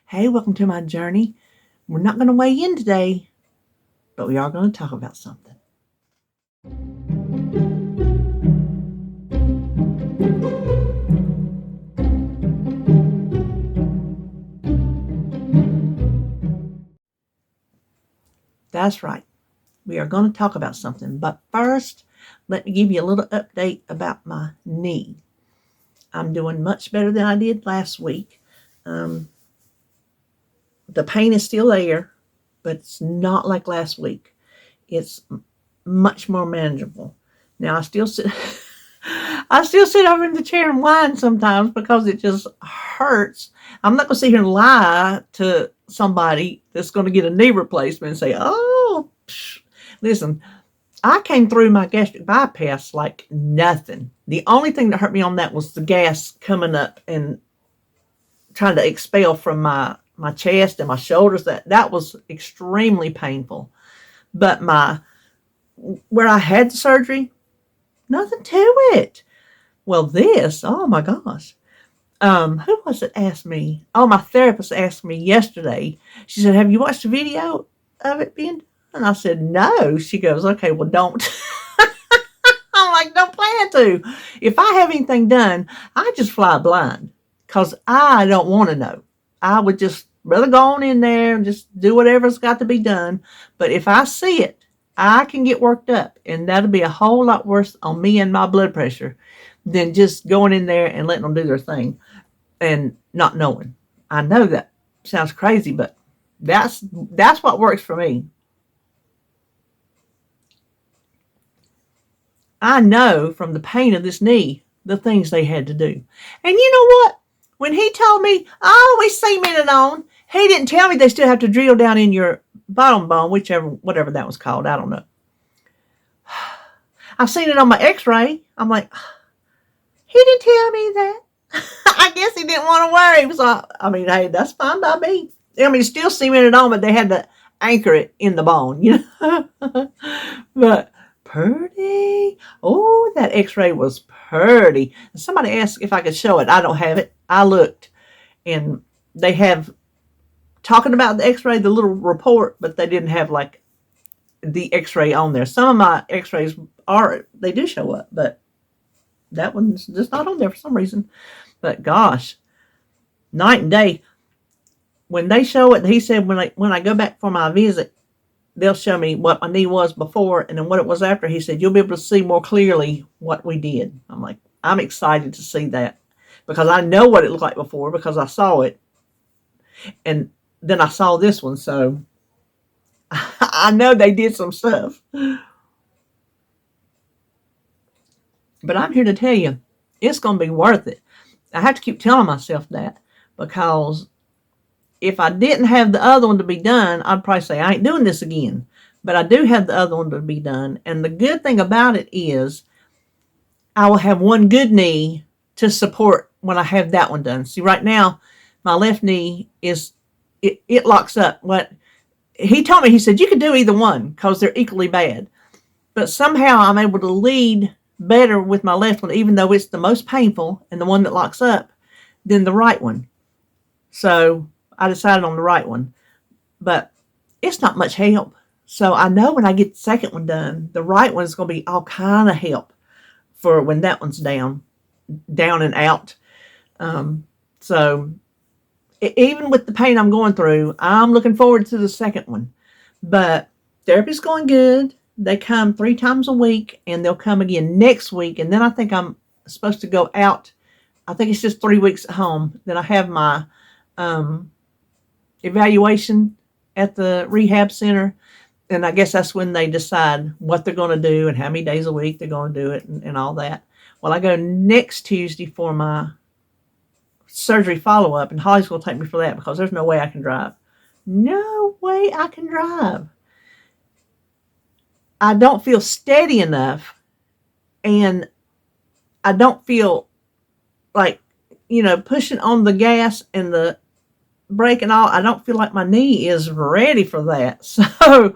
Hey, welcome to my journey. We're not going to weigh in today, but we are going to talk about something. That's right. We are going to talk about something. But first, let me give you a little update about my knee. I'm doing much better than I did last week. The pain is still there, but it's not like last week. It's much more manageable. Now I still sit over in the chair and whine sometimes because it just hurts. I'm not going to sit here and lie to somebody that's going to get a knee replacement and say, "Oh, listen, I came through my gastric bypass like nothing. The only thing that hurt me on that was the gas coming up and trying to expel from my chest and my shoulders. That was extremely painful. But where I had the surgery, nothing to it. Well, oh my gosh. Who was it asked me? Oh, my therapist asked me yesterday. She said, "Have you watched the video of it being done?" And I said, "No." She goes, "Okay, well, don't." I'm like, "Don't plan to. If I have anything done, I just fly blind because I don't want to know. I would just rather go on in there and just do whatever's got to be done. But if I see it, I can get worked up, and that'll be a whole lot worse on me and my blood pressure than just going in there and letting them do their thing and not knowing." I know that sounds crazy, but that's what works for me. I know from the pain of this knee the things they had to do. And you know what? When he told me, "Oh, we cemented on," he didn't tell me they still have to drill down in your bottom bone, whatever that was called. I don't know. I've seen it on my x-ray. I'm like, he didn't tell me that. I guess he didn't want to worry. So, I mean, hey, that's fine by me. I mean, still cemented on, but they had to anchor it in the bone, you know. But pretty. Oh, that x-ray was pretty. Somebody asked if I could show it. I don't have it. I looked, and they have talking about the x-ray, the little report, but they didn't have like the x-ray on there. Some of my x-rays they do show up, but that one's just not on there for some reason. But gosh, night and day. When they show it, he said when I go back for my visit, they'll show me what my knee was before and then what it was after. He said, "You'll be able to see more clearly what we did." I'm like, I'm excited to see that because I know what it looked like before because I saw it. And then I saw this one. So I know they did some stuff. But I'm here to tell you, it's going to be worth it. I have to keep telling myself that because if I didn't have the other one to be done, I'd probably say I ain't doing this again. But I do have the other one to be done. And the good thing about it is I will have one good knee to support when I have that one done. See, right now, my left knee it locks up. What he told me, he said, you could do either one because they're equally bad. But somehow I'm able to lead better with my left one, even though it's the most painful and the one that locks up, than the right one. So I decided on the right one. But it's not much help. So I know when I get the second one done, the right one is going to be all kind of help for when that one's down and out. So even with the pain I'm going through, I'm looking forward to the second one. But therapy's going good. They come 3 times a week, and they'll come again next week. And then I think I'm supposed to go out. I think it's just 3 weeks at home. Then I have my evaluation at the rehab center. And I guess that's when they decide what they're going to do and how many days a week they're going to do it and all that. Well, I go next Tuesday for my surgery follow-up, and Holly's going to take me for that because there's no way I can drive. No way I can drive. I don't feel steady enough, and I don't feel like, pushing on the gas and the brake and all. I don't feel like my knee is ready for that. So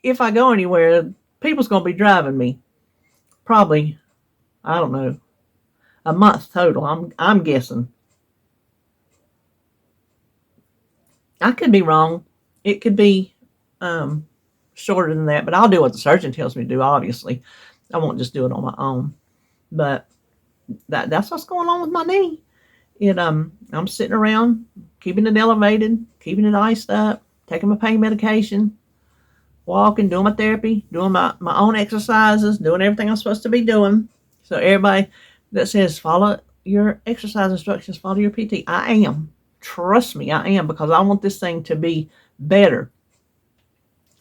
if I go anywhere, people's going to be driving me. Probably, I don't know, a month total, I'm guessing. I could be wrong. It could be shorter than that, but I'll do what the surgeon tells me to do, obviously. I won't just do it on my own. But that's what's going on with my knee. I'm sitting around, keeping it elevated, keeping it iced up, taking my pain medication, walking, doing my therapy, doing my own exercises, doing everything I'm supposed to be doing. So everybody that says follow your exercise instructions, follow your PT, I am. Trust me, I am, because I want this thing to be better.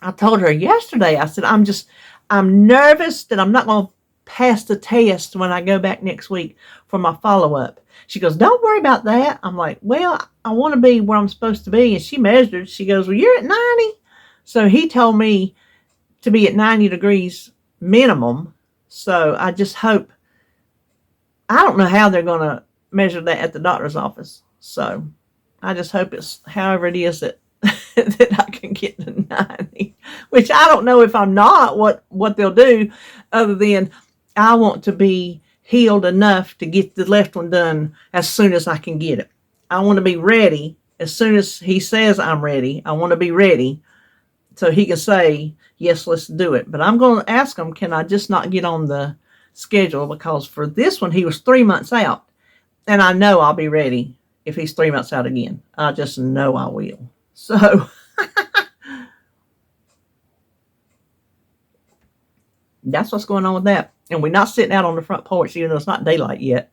I told her yesterday, I said, I'm nervous that I'm not going to pass the test when I go back next week for my follow up. She goes, don't worry about that. I'm like, well, I want to be where I'm supposed to be. And she measured. She goes, well, you're at 90. So he told me to be at 90 degrees minimum. So I just hope, I don't know how they're going to measure that at the doctor's office. So I just hope it's however it is that that I can get to 90, which I don't know if I'm not, what they'll do, other than I want to be healed enough to get the left one done as soon as I can get it. I want to be ready as soon as he says I'm ready. I want to be ready so he can say, yes, let's do it. But I'm going to ask him, can I just not get on the schedule? Because for this one, he was 3 months out. And I know I'll be ready if he's 3 months out again. I just know I will. So that's what's going on with that. And we're not sitting out on the front porch, even though it's not daylight yet.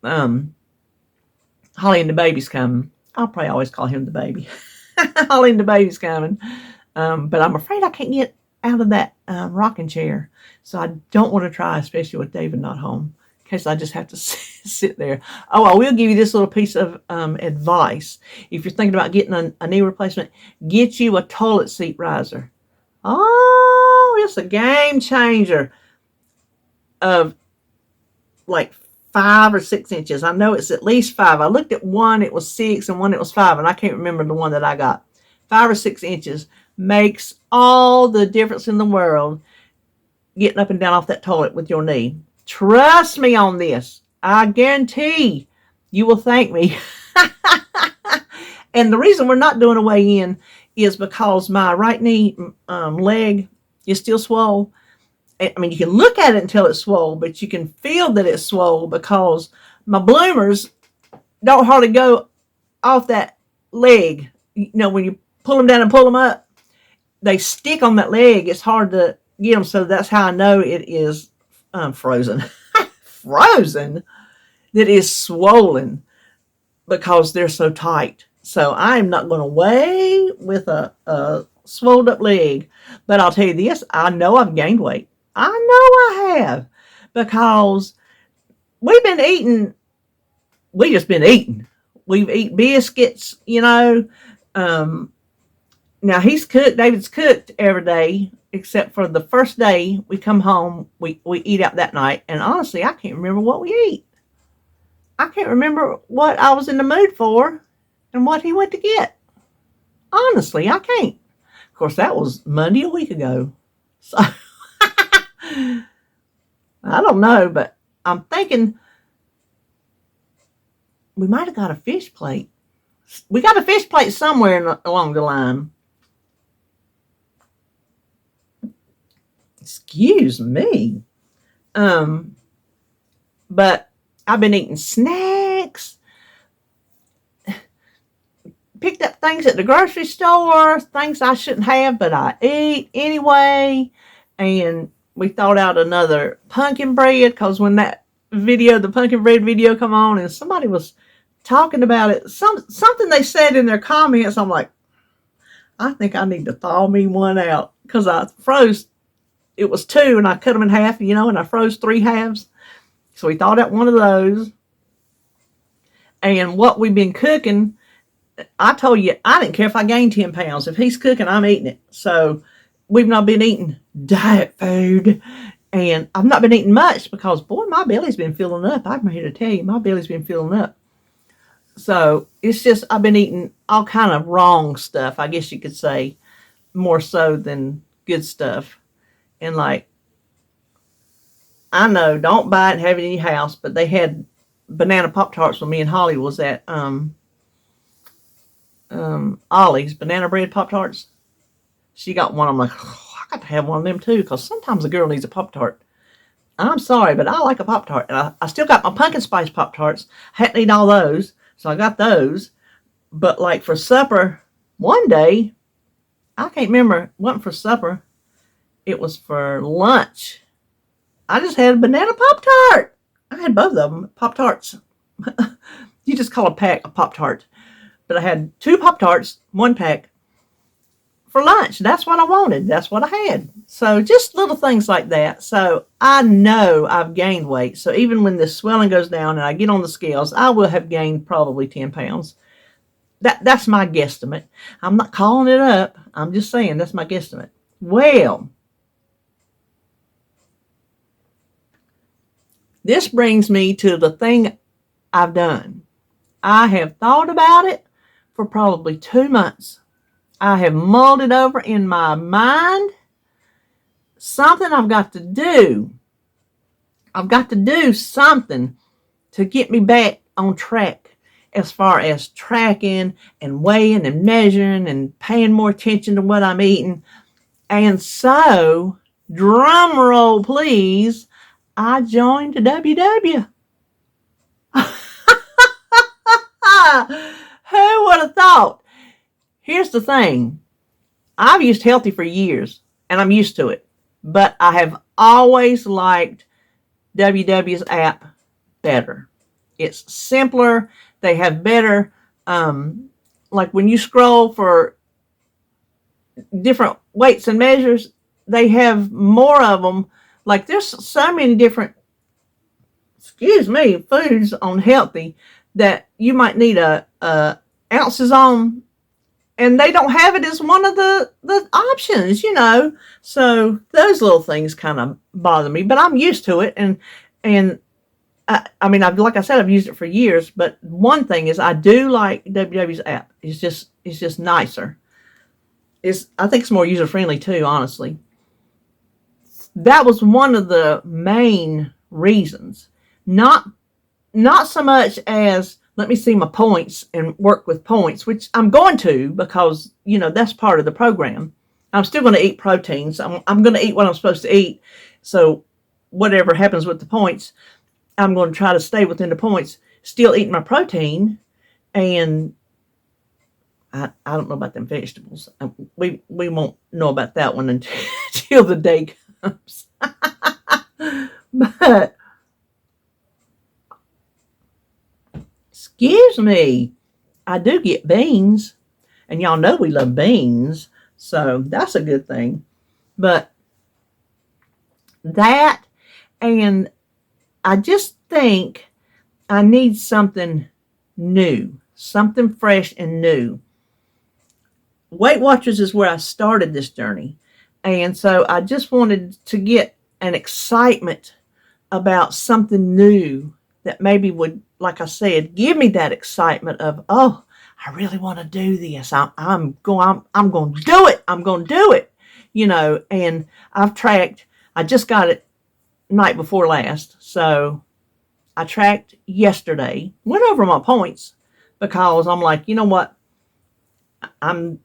Holly and the baby's coming. I'll probably always call him the baby. Holly and the baby's coming. But I'm afraid I can't get out of that rocking chair. So I don't want to try, especially with David not home, in case I just have to sit there. Oh, I will give you this little piece of advice. If you're thinking about getting a knee replacement, get you a toilet seat riser. Oh, it's a game changer of like 5 or 6 inches. I know it's at least 5. I looked at one, it was 6, and one it was 5, and I can't remember the one that I got. 5 or 6 inches makes all the difference in the world getting up and down off that toilet with your knee. Trust me on this. I guarantee you will thank me. And the reason we're not doing a weigh in is because my right knee leg is still swole. I mean, you can look at it until it's swole, but you can feel that it's swole because my bloomers don't hardly go off that leg. You know, when you pull them down and pull them up, they stick on that leg. It's hard to get them. So that's how I know it is frozen. Frozen? That is swollen because they're so tight. So I'm not going to weigh with a swelled up leg. But I'll tell you this, I know I've gained weight. I know I have, because we've just been eating. We've eaten biscuits, Now David's cooked every day, except for the first day we come home, we eat out that night. And honestly, I can't remember what we eat. I can't remember what I was in the mood for and what he went to get. Honestly, I can't. Of course, that was Monday a week ago. So I don't know, but I'm thinking we might have got a fish plate. We got a fish plate somewhere along the line. Excuse me. But I've been eating snacks, picked up things at the grocery store, things I shouldn't have, but I eat anyway. And we thought out another pumpkin bread, because when the pumpkin bread video come on and somebody was talking about it, something they said in their comments, I'm like, I think I need to thaw me one out, because I froze. It was 2 and I cut them in half, and I froze 3 halves. So we thawed out one of those. And what we've been cooking, I told you, I didn't care if I gained 10 pounds. If he's cooking, I'm eating it. So we've not been eating diet food. And I've not been eating much because, boy, my belly's been filling up. I'm here to tell you, my belly's been filling up. So it's just, I've been eating all kind of wrong stuff, I guess you could say, more so than good stuff. And like, I know, don't buy it and have it in your house, but they had banana Pop-Tarts when me and Holly was at Ollie's banana bread Pop-Tarts. She got one. I'm like, oh, I got to have one of them too, because sometimes a girl needs a Pop-Tart. I'm sorry, but I like a Pop-Tart. And I still got my pumpkin spice Pop-Tarts. I hadn't eaten all those, so I got those. But like for supper, one day, I can't remember, it wasn't for supper. It was for lunch. I just had a banana Pop-Tart. I had both of them, Pop-Tarts. You just call a pack a Pop-Tart. But I had 2 Pop-Tarts, 1 pack, for lunch. That's what I wanted. That's what I had. So just little things like that. So I know I've gained weight. So even when the swelling goes down and I get on the scales, I will have gained probably 10 pounds. That's my guesstimate. I'm not calling it up. I'm just saying that's my guesstimate. Well, this brings me to the thing I've done. I have thought about it for probably 2 months. I have mulled it over in my mind. Something I've got to do. I've got to do something to get me back on track as far as tracking and weighing and measuring and paying more attention to what I'm eating. And so, drum roll please, I joined the WW. Who would have thought? Here's the thing. I've used Healthy for years, and I'm used to it. But I have always liked WW's app better. It's simpler. They have better, like when you scroll for different weights and measures, they have more of them. Like there's so many different, foods on Healthy that you might need a ounces on, and they don't have it as one of the options, So those little things kind of bother me, but I'm used to it. And like I said, I've used it for years. But one thing is, I do like WW's app. It's just nicer. I think it's more user friendly too. Honestly, that was one of the main reasons. Not so much as let me see my points and work with points, which I'm going to, because, that's part of the program. I'm still going to eat proteins. I'm going to eat what I'm supposed to eat. So whatever happens with the points, I'm going to try to stay within the points, still eating my protein. And I don't know about them vegetables. We won't know about that one until the day comes. But excuse me, I do get beans, and y'all know we love beans, so that's a good thing. But that, and I just think I need something new, something fresh and new. Weight Watchers is where I started this journey, and so I just wanted to get an excitement about something new that maybe would, like I said, give me that excitement of, oh, I really want to do this. I'm going to do it. I'm going to do it. And I've tracked, I just got it night before last. So I tracked yesterday, went over my points, because I'm like, you know what? I'm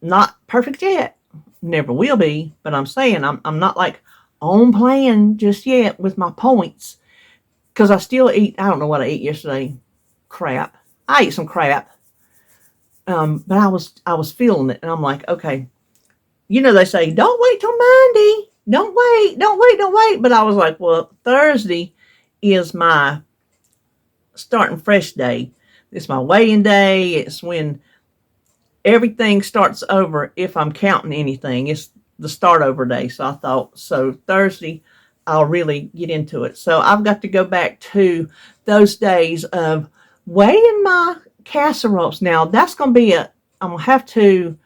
not perfect yet. Never will be, but I'm saying I'm not like on plan just yet with my points. Because I still eat, I don't know what I ate yesterday. Crap. I ate some crap. But I was feeling it. And I'm like, okay. They say, don't wait till Monday. Don't wait. But I was like, well, Thursday is my starting fresh day. It's my weigh-in day. It's when everything starts over, if I'm counting anything. It's the start over day. So I thought, so Thursday, I'll really get into it. So I've got to go back to those days of weighing my casseroles. Now that's going to be I'm going to have to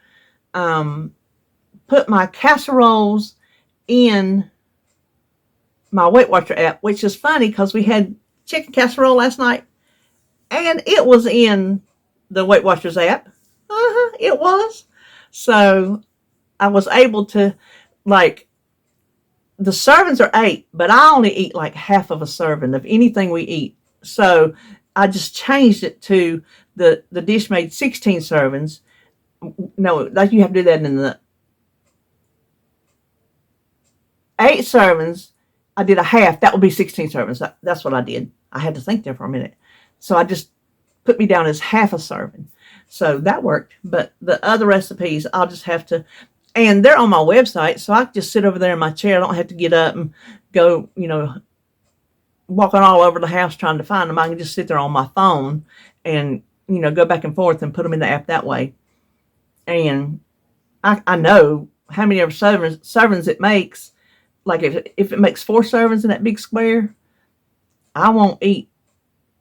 put my casseroles in my Weight Watcher app, which is funny because we had chicken casserole last night and it was in the Weight Watchers app. It was. So I was able to, like, the servings are 8, but I only eat like half of a serving of anything we eat. So I just changed it to the dish made 16 servings. No, like you have to do that in the 8 servings. I did a half. That would be 16 servings. That's what I did. I had to think there for a minute. So I just put me down as half a serving. So that worked. But the other recipes, I'll just have to, and they're on my website, so I can just sit over there in my chair. I don't have to get up and go, walking all over the house trying to find them. I can just sit there on my phone and, go back and forth and put them in the app that way. And I know how many servings it makes. Like if it makes 4 servings in that big square, I won't eat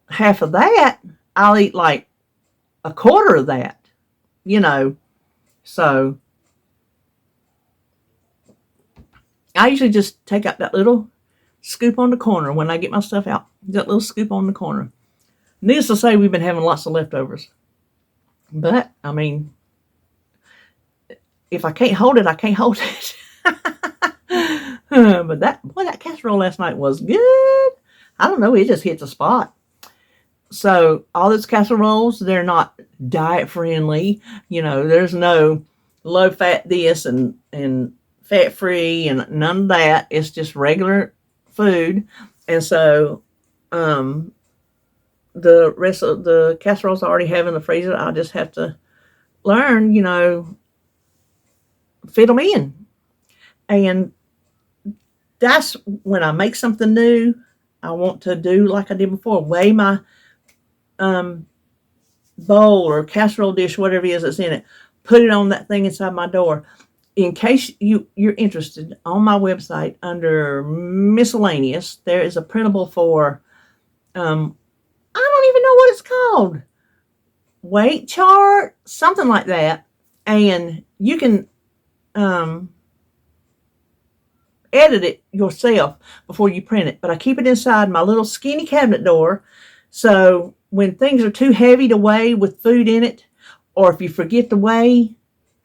half of that. I'll eat like a quarter of that, So I usually just take out that little scoop on the corner when I get my stuff out. That little scoop on the corner. Needless to say, we've been having lots of leftovers. But, I mean, if I can't hold it, I can't hold it. But that casserole last night was good. I don't know, it just hit the spot. So all those casseroles, they're not diet friendly. There's no low fat this and fat free and none of that. It's just regular food. And so the rest of the casseroles I already have in the freezer, I'll just have to learn, fit them in. And that's when I make something new, I want to do like I did before, weigh my bowl or casserole dish, whatever it is that's in it, put it on that thing inside my door. In case you're interested, on my website under miscellaneous, there is a printable for, I don't even know what it's called, weight chart, something like that. And you can edit it yourself before you print it. But I keep it inside my little skinny cabinet door. So when things are too heavy to weigh with food in it, or if you forget to weigh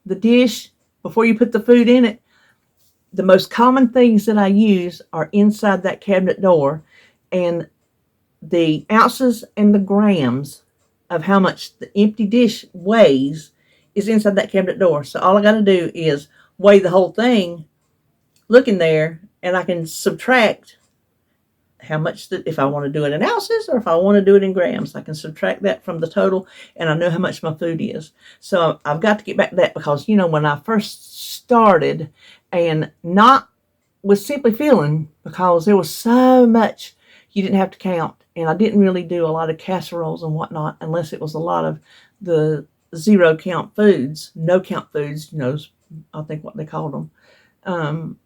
the dish before you put the food in it, the most common things that I use are inside that cabinet door, and the ounces and the grams of how much the empty dish weighs is inside that cabinet door. So all I got to do is weigh the whole thing, look in there, and I can subtract how much, if I want to do it in ounces or if I want to do it in grams, I can subtract that from the total, and I know how much my food is. So I've got to get back to that because, when I first started, and not with Simply Feeling, because there was so much you didn't have to count, and I didn't really do a lot of casseroles and whatnot unless it was a lot of the zero count foods, no count foods, I think what they called them.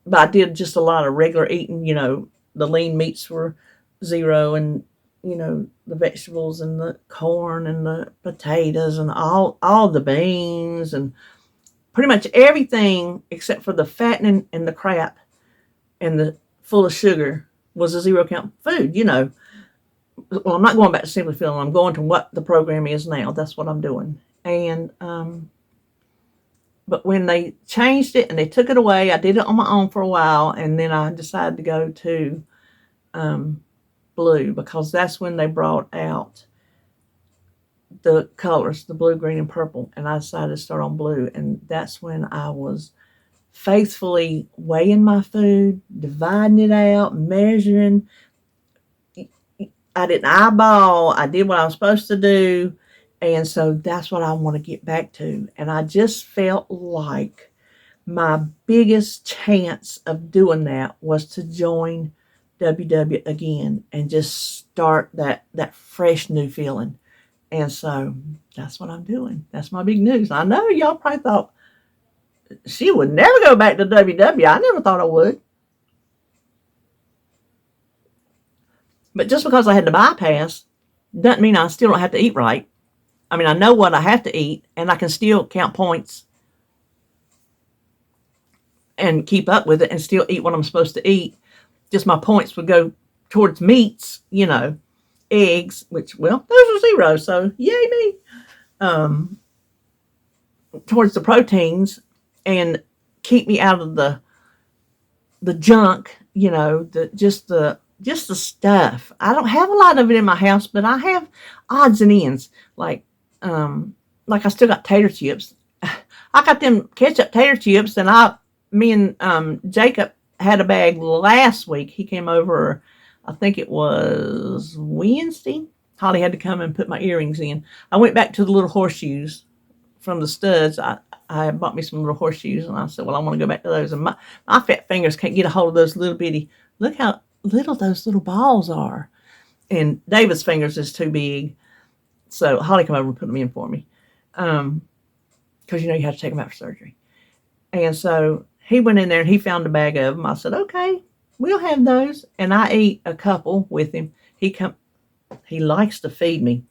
But I did just a lot of regular eating, the lean meats were 0, and, the vegetables and the corn and the potatoes and all the beans and pretty much everything except for the fattening and the crap and the full of sugar was a 0 count food, Well, I'm not going back to Simply Feeling. I'm going to what the program is now. That's what I'm doing. And, but when they changed it and they took it away, I did it on my own for a while, and then I decided to go to blue, because that's when they brought out the colors, the blue, green, and purple, and I decided to start on blue, and that's when I was faithfully weighing my food, dividing it out, measuring. I didn't eyeball. I did what I was supposed to do. And so that's what I want to get back to. And I just felt like my biggest chance of doing that was to join WW again and just start that fresh new feeling. And so that's what I'm doing. That's my big news. I know y'all probably thought she would never go back to WW. I never thought I would. But just because I had to bypass doesn't mean I still don't have to eat right. I mean, I know what I have to eat, and I can still count points and keep up with it and still eat what I'm supposed to eat. Just my points would go towards meats, eggs, which, well, those are 0, so yay me. Towards the proteins, and keep me out of the junk, just the just the stuff. I don't have a lot of it in my house, but I have odds and ends. Like I still got tater chips. I got them ketchup tater chips, and me and Jacob had a bag last week. He came over, I think it was Wednesday. Holly had to come and put my earrings in. I went back to the little horseshoes from the studs. I bought me some little horseshoes, and I said, well, I want to go back to those. And my fat fingers can't get a hold of those little bitty. Look how little those little balls are. And David's fingers is too big. So Holly came over and put them in for me. Because you have to take them out for surgery. And so he went in there and he found a bag of them. I said, okay, we'll have those. And I ate a couple with him. He likes to feed me.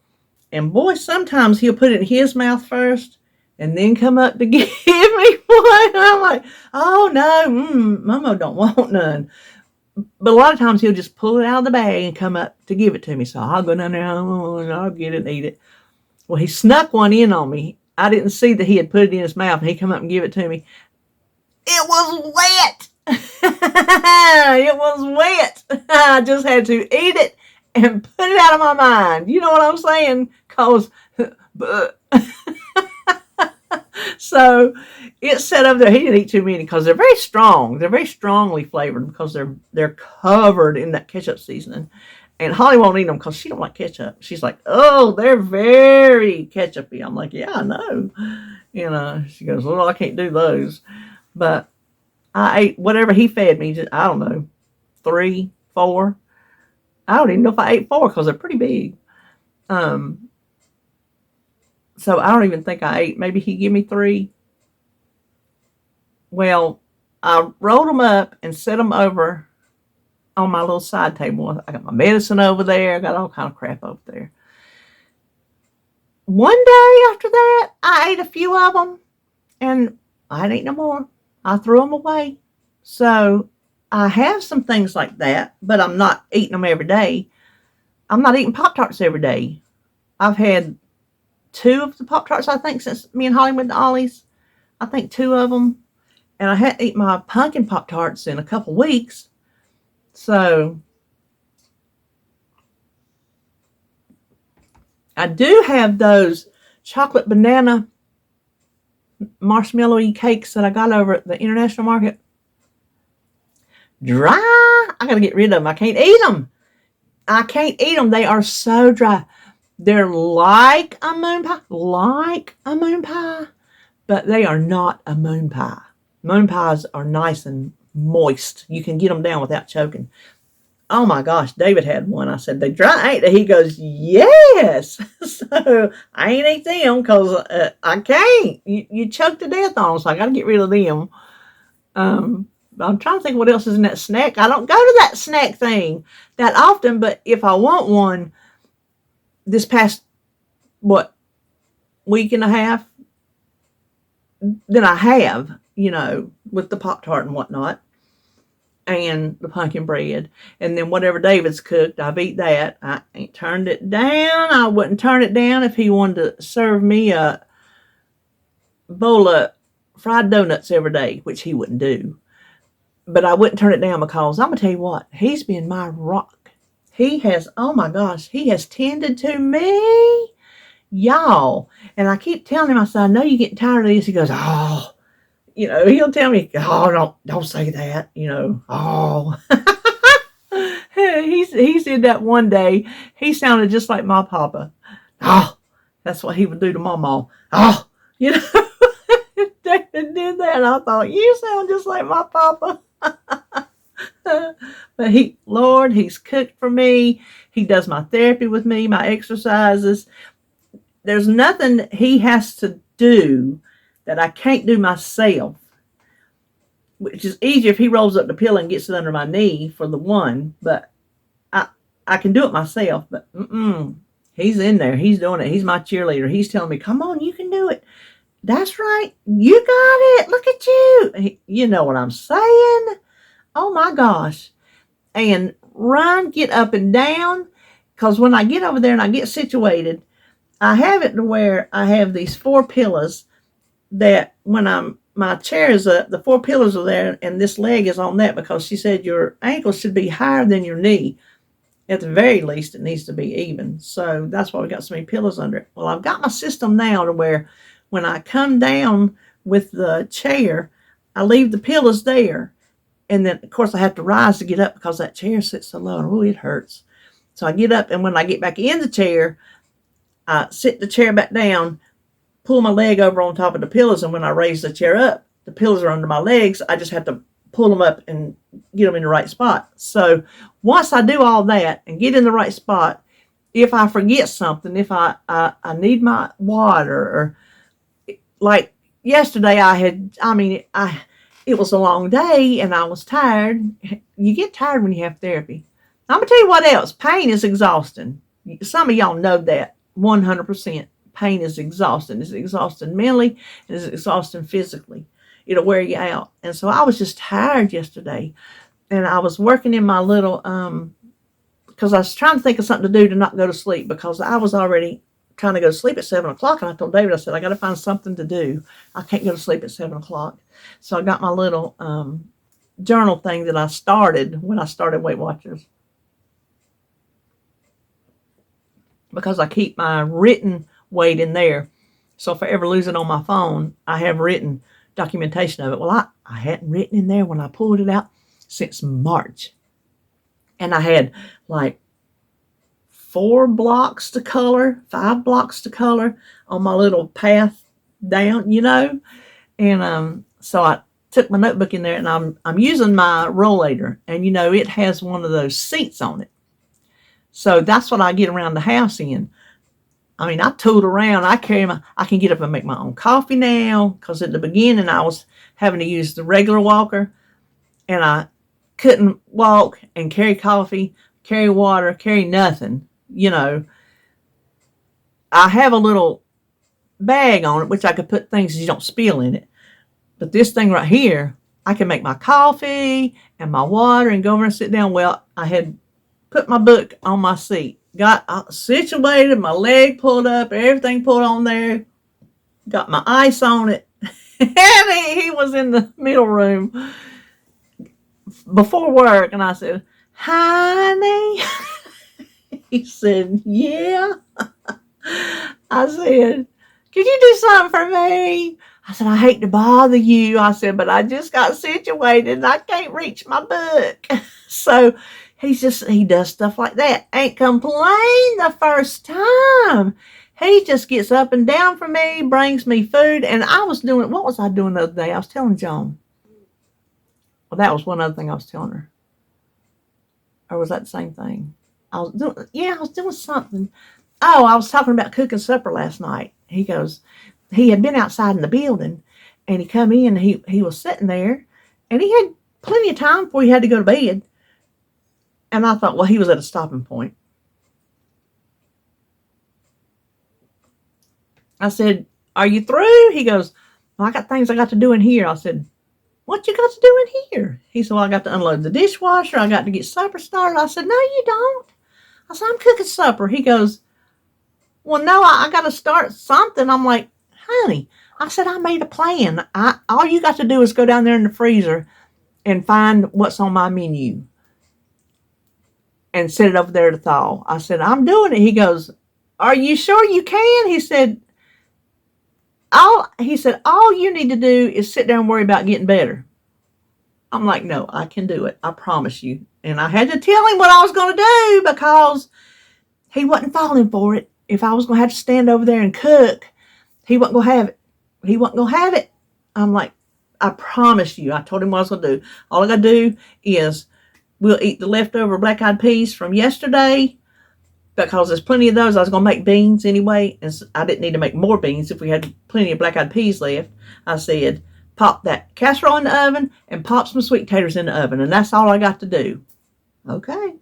And boy, sometimes he'll put it in his mouth first and then come up to give me one. I'm like, oh no, Mama don't want none. But a lot of times he'll just pull it out of the bag and come up to give it to me. So I'll go down there and I'll get it and eat it. Well, he snuck one in on me. I didn't see that he had put it in his mouth, and he come up and give it to me. It was wet. It was wet. I just had to eat it and put it out of my mind. You know what I'm saying? So it sat up there. He didn't eat too many because they're very strong. They're very strongly flavored because they're covered in that ketchup seasoning. And Holly won't eat them because she don't like ketchup. She's like, oh, they're very ketchupy. I'm like, yeah, I know. She goes, well, I can't do those. But I ate whatever he fed me. I don't know, 3, 4. I don't even know if I ate 4 because they're pretty big. So I don't even think I ate. Maybe he gave me 3. Well, I rolled them up and set them over on my little side table. I got my medicine over there. I got all kind of crap over there. One day after that, I ate a few of them, and I didn't eat no more. I threw them away. So I have some things like that, but I'm not eating them every day. I'm not eating Pop-Tarts every day. I've had 2 of the Pop-Tarts, I think, since me and Holly went to Ollie's. I think 2 of them. And I hadn't eaten my pumpkin Pop-Tarts in a couple weeks. So I do have those chocolate banana marshmallowy cakes that I got over at the International Market. Dry. I got to get rid of them. I can't eat them. I can't eat them. They are so dry. They're like a moon pie, but they are not a moon pie. Moon pies are nice and moist. You can get them down without choking. Oh my gosh, David had one. I said, they dry, ain't they? He goes, yes. So I ain't ate them because I can't. You choke to death on them, so I got to get rid of them. I'm trying to think what else is in that snack. I don't go to that snack thing that often, but if I want one, this past, week and a half, then I have, with the Pop-Tart and whatnot, and the pumpkin bread, and then whatever David's cooked, I've eaten that. I ain't turned it down. I wouldn't turn it down if he wanted to serve me a bowl of fried donuts every day, which he wouldn't do. But I wouldn't turn it down because I'm going to tell you what, he's been my rock. He has, oh my gosh, he has tended to me, y'all. And I keep telling him, I said, I know you're getting tired of this. He goes, oh. He'll tell me, oh, don't say that, oh. He said that one day. He sounded just like my papa. Oh, that's what he would do to Mama. Oh, David did that. And I thought, you sound just like my papa. But he's cooked for me. He does my therapy with me, my exercises. There's nothing he has to do that I can't do myself, which is easier if he rolls up the pillow and gets it under my knee for the one, but I can do it myself, but he's in there. He's doing it. He's my cheerleader. He's telling me, come on, you can do it. That's right. You got it. Look at you. You know what I'm saying? Oh my gosh. And run, get up and down, because when I get over there and I get situated, I have it to where I have these 4 pillows that when I'm my chair is up, the 4 pillows are there, and this leg is on that because she said your ankle should be higher than your knee. At the very least, it needs to be even. So that's why we got so many pillows under it. Well, I've got my system now to where when I come down with the chair, I leave the pillows there. And then, of course, I have to rise to get up because that chair sits so low. And, oh, it hurts. So I get up, and when I get back in the chair, I sit the chair back down, pull my leg over on top of the pillows, and when I raise the chair up, the pillows are under my legs. I just have to pull them up and get them in the right spot. So once I do all that and get in the right spot, if I forget something, if I need my water, or like yesterday it was a long day and I was tired. You get tired when you have therapy. I'm going to tell you what else. Pain is exhausting. Some of y'all know that 100%. Pain is exhausting. It's exhausting mentally and it's exhausting physically. It'll wear you out. And so I was just tired yesterday. And I was working in my little, because I was trying to think of something to do to not go to sleep, because I was already trying to go to sleep at 7 o'clock. And I told David, I said, I got to find something to do. I can't go to sleep at 7 o'clock. So I got my little journal thing that I started when I started Weight Watchers. Because I keep my written weight in there. So if I ever lose it on my phone, I have written documentation of it. Well, I hadn't written in there when I pulled it out since March. And I had like 5 blocks to color on my little path down, And so I took my notebook in there, and I'm using my rollator, and it has one of those seats on it. So that's what I get around the house in. I tooled around. I can get up and make my own coffee now, because at the beginning I was having to use the regular walker, and I couldn't walk and carry coffee, carry water, carry nothing. I have a little bag on it, which I could put things you don't spill in it. But this thing right here, I can make my coffee and my water and go over and sit down. Well, I had put my book on my seat, got situated, my leg pulled up, everything pulled on there, got my ice on it. And he was in the middle room before work, and I said, honey. He said, yeah. I said, could you do something for me? I said, I hate to bother you. I said, but I just got situated and I can't reach my book. So he does stuff like that. Ain't complained the first time. He just gets up and down for me, brings me food. And what was I doing the other day? I was telling Joan. Well, that was one other thing I was telling her. Or was that the same thing? I was doing something. Oh, I was talking about cooking supper last night. He goes, he had been outside in the building, and he come in, and he was sitting there, and he had plenty of time before he had to go to bed. And I thought, well, he was at a stopping point. I said, are you through? He goes, well, I got things I got to do in here. I said, what you got to do in here? He said, well, I got to unload the dishwasher. I got to get supper started. I said, no, you don't. I said, I'm cooking supper. He goes, well, no, I got to start something. I'm like, honey, I said, I made a plan. All you got to do is go down there in the freezer and find what's on my menu and set it over there to thaw. I said, I'm doing it. He goes, are you sure you can? He said, all you need to do is sit there and worry about getting better. I'm like, no, I can do it. I promise you. And I had to tell him what I was going to do, because he wasn't falling for it. If I was going to have to stand over there and cook, he wasn't going to have it. He wasn't going to have it. I'm like, I promise you. I told him what I was going to do. All I got to do is we'll eat the leftover black-eyed peas from yesterday, because there's plenty of those. I was going to make beans anyway, and I didn't need to make more beans if we had plenty of black-eyed peas left. I said, pop that casserole in the oven and pop some sweet potatoes in the oven, and that's all I got to do. Okay.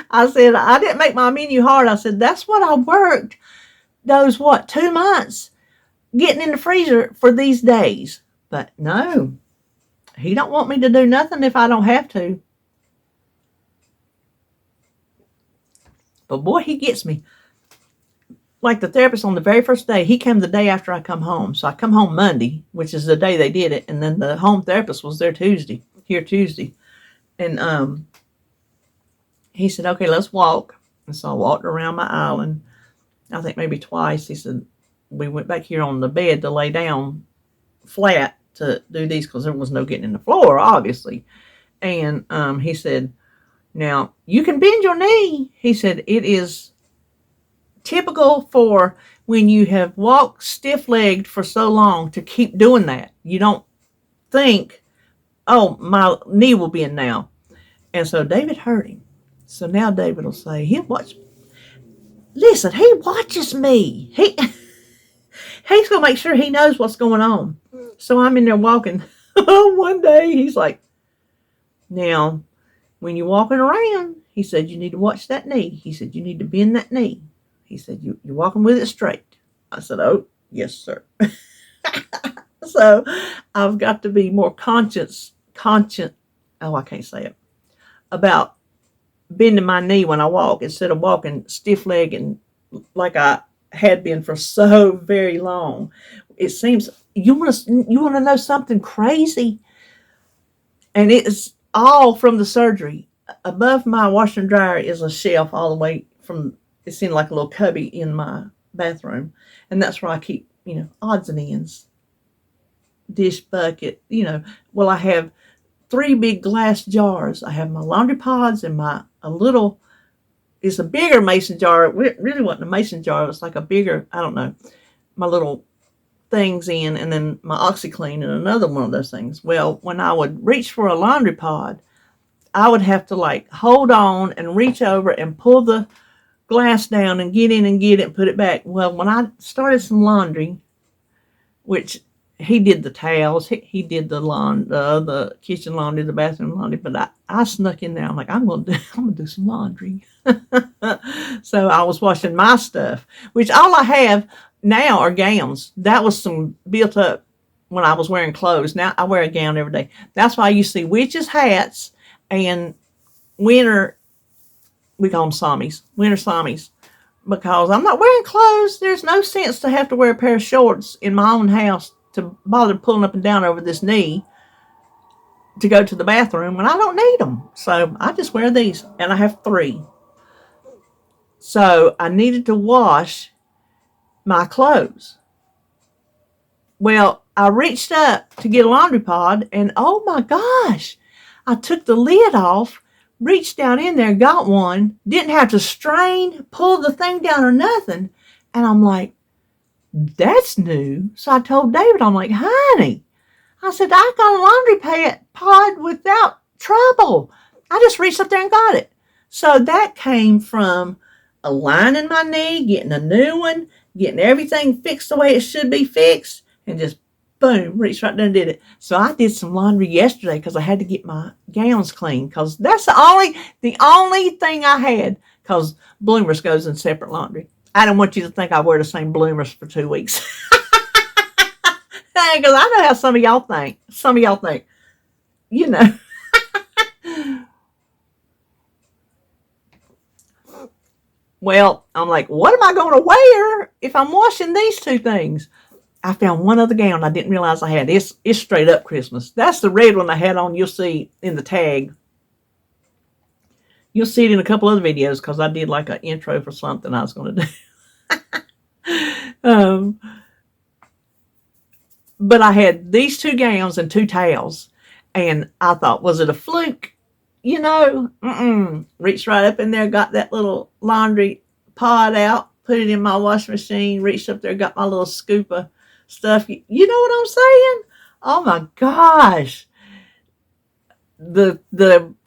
I said, I didn't make my menu hard. I said, that's what I worked those, 2 months getting in the freezer for these days. But no, he don't want me to do nothing if I don't have to. But boy, he gets me. like the therapist on the very first day, he came the day after I come home. So I come home Monday, which is the day they did it. And then the home therapist was there Tuesday. And he said, okay, let's walk. And so I walked around my island, I think maybe twice. He said, we went back here on the bed to lay down flat to do these because there was no getting in the floor, obviously. And he said, now you can bend your knee. He said, it is typical for when you have walked stiff-legged for so long to keep doing that. You don't think, oh, my knee will bend now. And so David heard him. So now David will say, he watches me. He's going to make sure he knows what's going on. So I'm in there walking. One day he's like, now, when you're walking around, he said, you need to watch that knee. He said, you need to bend that knee. He said, you're walking with it straight. I said, oh, yes, sir. So I've got to be more conscious, I can't say it, about bending my knee when I walk instead of walking stiff-legged and like I had been for so very long. It seems, you want to know something crazy? And it's all from the surgery. Above my washer and dryer is a shelf all the way from, it seemed like a little cubby in my bathroom. And that's where I keep, odds and ends. Dish bucket, Well, I have 3 big glass jars. I have my laundry pods and it's a bigger mason jar. It really wasn't a mason jar. It was like a bigger, I don't know, my little things in, and then my OxyClean and another one of those things. Well, when I would reach for a laundry pod, I would have to hold on and reach over and pull the glass down and get in and get it and put it back. Well, when I started some laundry, which he did the towels, he did the kitchen laundry, the bathroom laundry, but I snuck in there. I'm like, I'm gonna do some laundry. So I was washing my stuff, which all I have now are gowns. That was some built up when I was wearing clothes. Now I wear a gown every day. That's why you see witches' hats and winter, we call them sommies, winter sommies, because I'm not wearing clothes. There's no sense to have to wear a pair of shorts in my own house to bother pulling up and down over this knee to go to the bathroom when I don't need them. So I just wear these, and I have 3. So I needed to wash my clothes. Well, I reached up to get a laundry pod, and oh my gosh, I took the lid off, reached down in there, got one, didn't have to strain, pull the thing down or nothing. And I'm like, that's new. So I told David, I'm like, honey, I said, I got a laundry pod without trouble. I just reached up there and got it. So that came from aligning my knee, getting a new one, getting everything fixed the way it should be fixed, and just boom, reached right there and did it. So I did some laundry yesterday because I had to get my gowns clean, because that's the only thing I had, because Bloomers goes in separate laundry. I don't want you to think I wear the same Bloomers for 2 weeks. Because I know how some of y'all think. Well, I'm like, what am I going to wear if I'm washing these 2 things? I found one other gown I didn't realize I had. It's straight up Christmas. That's the red one I had on. You'll see in the tag. You'll see it in a couple other videos because I did like an intro for something I was going to do. But I had these 2 gowns and 2 towels. And I thought, was it a fluke? Reached right up in there, got that little laundry pod out, put it in my washing machine, reached up there, got my little scoop of stuff. You know what I'm saying? Oh my gosh. The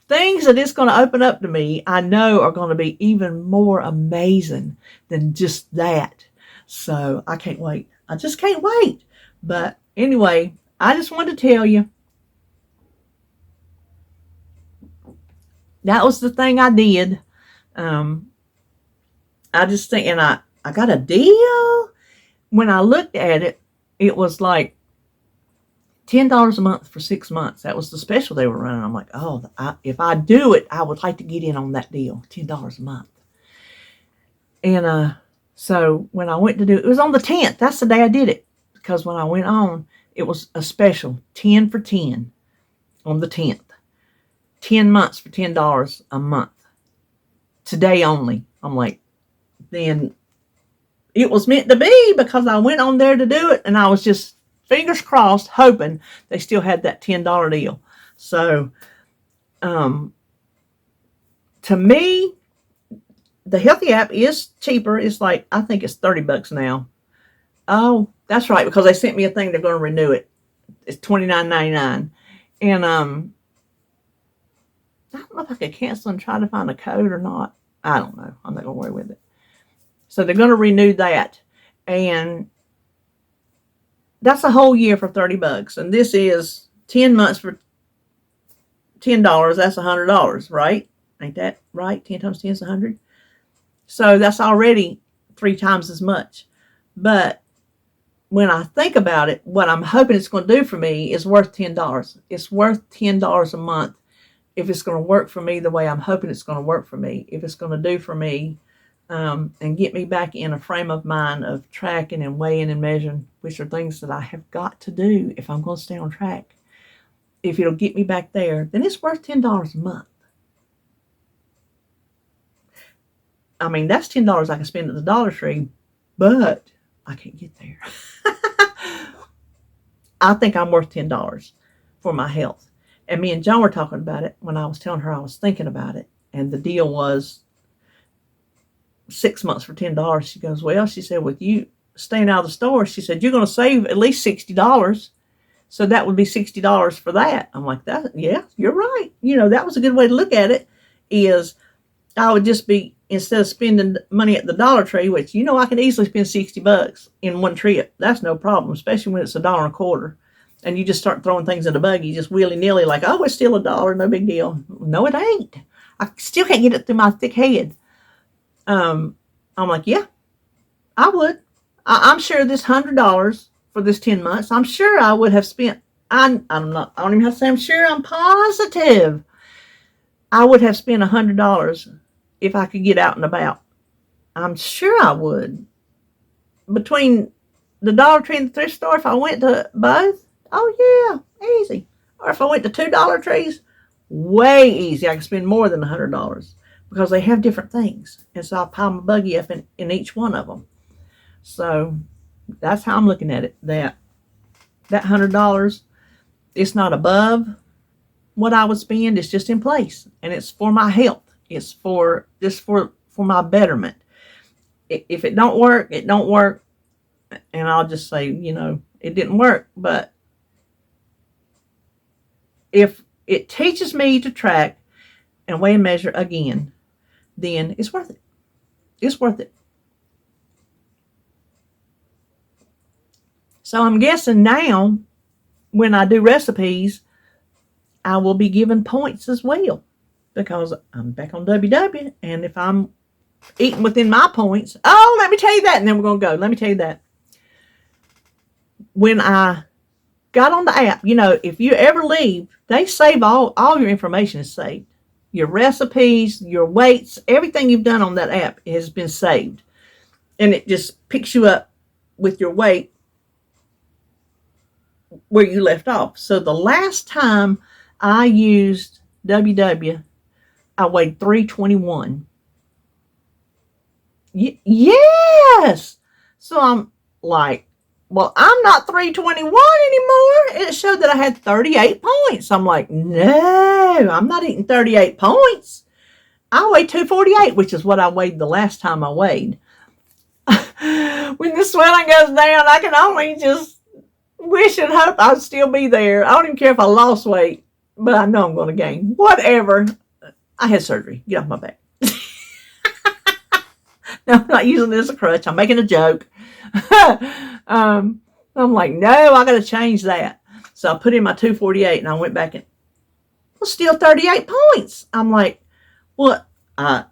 things that it's going to open up to me, I know are going to be even more amazing than just that. So I can't wait. I just can't wait. But anyway, I just wanted to tell you, that was the thing I did. I just think, and I got a deal. When I looked at it, it was like $10 a month for 6 months. That was the special they were running. I'm like, oh, if I do it, I would like to get in on that deal, $10 a month. And So when I went to do it, it was on the 10th. That's the day I did it. Because when I went on, it was a special 10 for 10 on the 10th. 10 months for $10 a month. Today only. I'm like, then it was meant to be, because I went on there to do it, and I was just fingers crossed hoping they still had that $10 deal. So to me, the Healthy app is cheaper. It's like, I think it's $30 now. Oh, that's right, because they sent me a thing, they're going to renew it. It's $29.99. And I don't know if I could cancel and try to find a code or not. I don't know. I'm not going to worry with it. So they're going to renew that. And that's a whole year for $30. And this is 10 months for $10. That's $100, right? Ain't that right? 10 times 10 is 100. So that's already 3 times as much. But when I think about it, what I'm hoping it's going to do for me is worth $10. It's worth $10 a month if it's going to work for me the way I'm hoping it's going to work for me. If it's going to do for me and get me back in a frame of mind of tracking and weighing and measuring, which are things that I have got to do if I'm going to stay on track. If it'll get me back there, then it's worth $10 a month. I mean, that's $10 I can spend at the Dollar Tree, but I can't get there. I think I'm worth $10 for my health. And me and John were talking about it when I was telling her I was thinking about it. And the deal was 6 months for $10. She goes, well, she said, with you staying out of the store, she said, you're going to save at least $60. So that would be $60 for that. I'm like, that, yeah, you're right. You know, that was a good way to look at it, is I would just be, instead of spending money at the Dollar Tree, which, you know, I can easily spend $60 in one trip. That's no problem, especially when it's $1.25. And you just start throwing things in the buggy, just willy-nilly, like, oh, it's still $1, no big deal. No, it ain't. I still can't get it through my thick head. I'm like, yeah, I would. I'm sure this $100 for this 10 months, I'm sure I would have spent, I don't even have to say I'm sure, I'm positive I would have spent $100 if I could get out and about. I'm sure I would. Between the Dollar Tree and the thrift store, if I went to both, oh yeah, easy. Or if I went to 2 Dollar Trees, way easy. I could spend more than $100 because they have different things. And so I pile my buggy up in each one of them. So that's how I'm looking at it. That $100, it's not above what I would spend. It's just in place, and it's for my health. It's for my betterment. If it don't work, it don't work, and I'll just say, you know, it didn't work. But if it teaches me to track and weigh and measure again, then it's worth it. It's worth it. So I'm guessing now, when I do recipes, I will be given points as well, because I'm back on WW, and if I'm eating within my points, oh, let me tell you that, and then we're going to go. Let me tell you that. When I got on the app, you know, if you ever leave, they save all your information is saved. Your recipes, your weights, everything you've done on that app has been saved. And it just picks you up with your weight where you left off. So the last time I used WW, I weighed 321. Yes! So I'm like, well, I'm not 321 anymore. It showed that I had 38 points. I'm like, no, I'm not eating 38 points. I weighed 248, which is what I weighed the last time I weighed. When the swelling goes down, I can only just wish and hope I'd still be there. I don't even care if I lost weight, but I know I'm going to gain. Whatever. I had surgery. Get off my back. No, I'm not using this as a crutch. I'm making a joke. I'm like, no, I got to change that. So I put in my 248, and I went back and, well, still 38 points. I'm like, well, I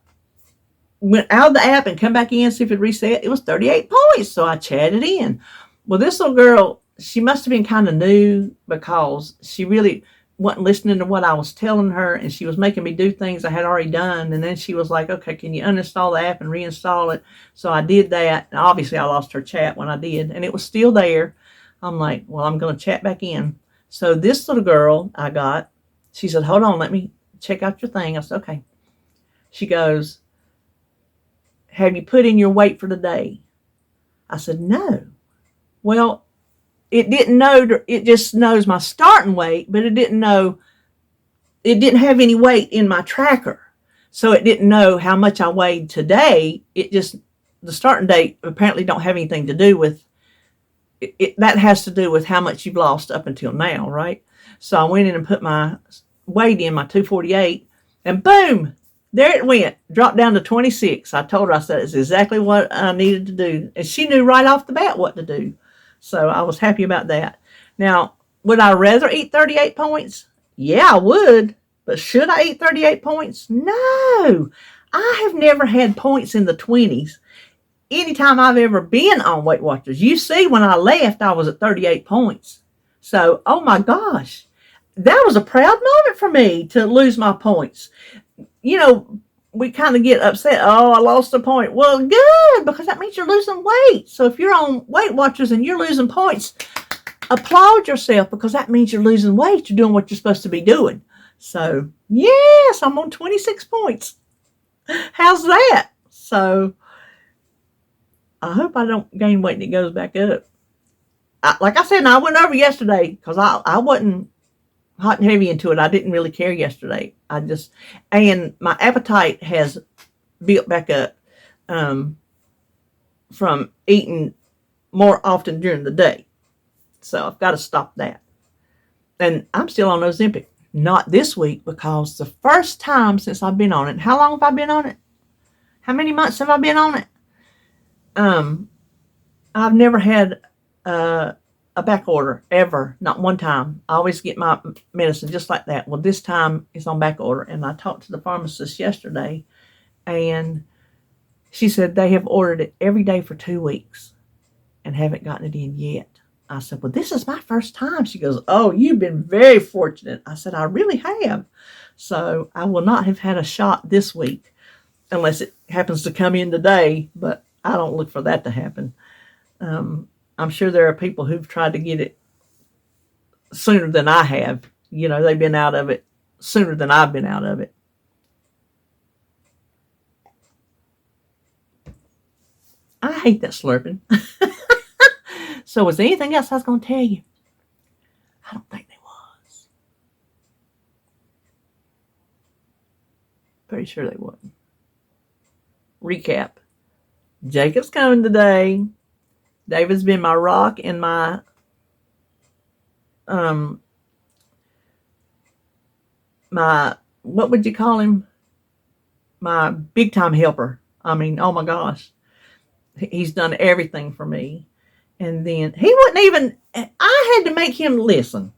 went out of the app and come back in, see if it reset. It was 38 points. So I chatted in. Well, this little girl, she must have been kind of new, because she really, wasn't listening to what I was telling her, and she was making me do things I had already done. And then she was like, okay, can you uninstall the app and reinstall it? So I did that. And obviously I lost her chat when I did, and it was still there. I'm like, well, I'm going to chat back in. So this little girl I got, she said, hold on, let me check out your thing. I said, okay. She goes, have you put in your weight for the day? I said, no. Well, it didn't know, it just knows my starting weight, but it didn't have any weight in my tracker. So it didn't know how much I weighed today. It just, the starting date apparently don't have anything to do with it. That has to do with how much you've lost up until now, right? So I went in and put my weight in, my 248, and boom, there it went, dropped down to 26. I told her, I said, it's exactly what I needed to do. And she knew right off the bat what to do. So I was happy about that. Now, would I rather eat 38 points? Yeah, I would. But should I eat 38 points? No. I have never had points in the 20s. Anytime I've ever been on Weight Watchers, you see when I left, I was at 38 points. So, oh my gosh, that was a proud moment for me to lose my points. You know, we kind of get upset. Oh, I lost a point. Well, good, because that means you're losing weight. So if you're on Weight Watchers and you're losing points, applaud yourself, because that means you're losing weight. You're doing what you're supposed to be doing. So, yes, I'm on 26 points. How's that? So, I hope I don't gain weight and it goes back up. Like I said, I went over yesterday because I wasn't hot and heavy into it. I didn't really care yesterday. And my appetite has built back up from eating more often during the day. So I've got to stop that. And I'm still on Ozempic. Not this week, because the first time since I've been on it, how long have I been on it? How many months have I been on it? I've never had a back order, ever. Not one time. I always get my medicine just like that. Well, this time it's on back order. And I talked to the pharmacist yesterday, and she said they have ordered it every day for 2 weeks and haven't gotten it in yet. I said, well, this is my first time. She goes, oh, you've been very fortunate. I said, I really have. So I will not have had a shot this week unless it happens to come in today, but I don't look for that to happen. I'm sure there are people who've tried to get it sooner than I have. You know, they've been out of it sooner than I've been out of it. I hate that slurping. So was there anything else I was going to tell you? I don't think there was. Pretty sure they wasn't. Recap. Jacob's coming today. David's been my rock and my what would you call him? My big time helper. I mean, oh my gosh. He's done everything for me. And then he wouldn't even, I had to make him listen.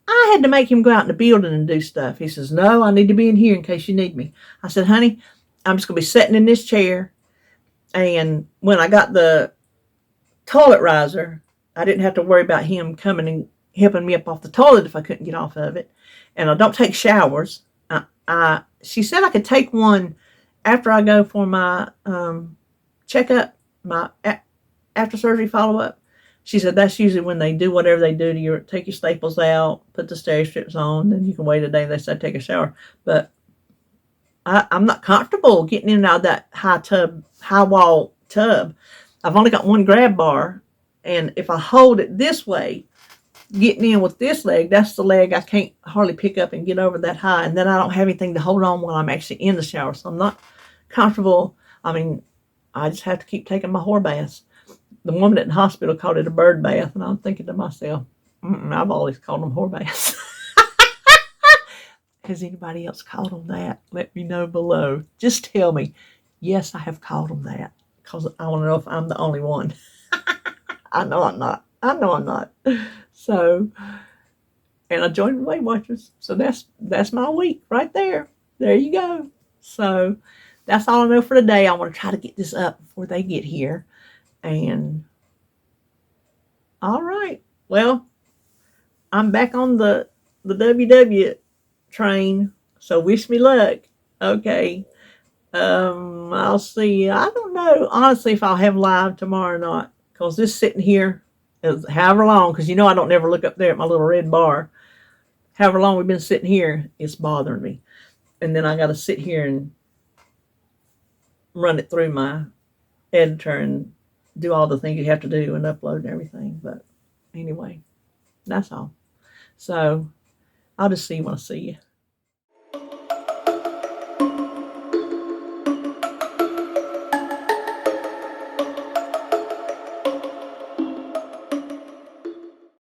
I had to make him go out in the building and do stuff. He says, no, I need to be in here in case you need me. I said, honey, I'm just going to be sitting in this chair. And when I got the toilet riser, I didn't have to worry about him coming and helping me up off the toilet if I couldn't get off of it. And I don't take showers. She said I could take one after I go for my checkup, my after surgery follow-up. She said that's usually when they do whatever they do to you, take your staples out, put the Steri-Strips on, then you can wait a day. They said take a shower. But I'm not comfortable getting in and out of that high wall tub. I've only got one grab bar, and if I hold it this way, getting in with this leg, that's the leg I can't hardly pick up and get over that high, and then I don't have anything to hold on while I'm actually in the shower, so I'm not comfortable. I mean, I just have to keep taking my whore baths. The woman at the hospital called it a bird bath, and I'm thinking to myself, I've always called them whore baths. Has anybody else called them that? Let me know below. Just tell me, yes, I have called them that, because I want to know if I'm the only one. I know I'm not. So, and I joined Weight Watchers. So that's my week right there. There you go. So that's all I know for today. I want to try to get this up before they get here. And all right. Well, I'm back on the the WW train. So wish me luck. Okay. I'll see. I don't know, honestly, if I'll have live tomorrow or not. Because this sitting here is however long, because I don't never look up there at my little red bar. However long we've been sitting here, it's bothering me. And then I got to sit here and run it through my editor and do all the things you have to do and upload and everything. But anyway, that's all. So I'll just see you when I see you.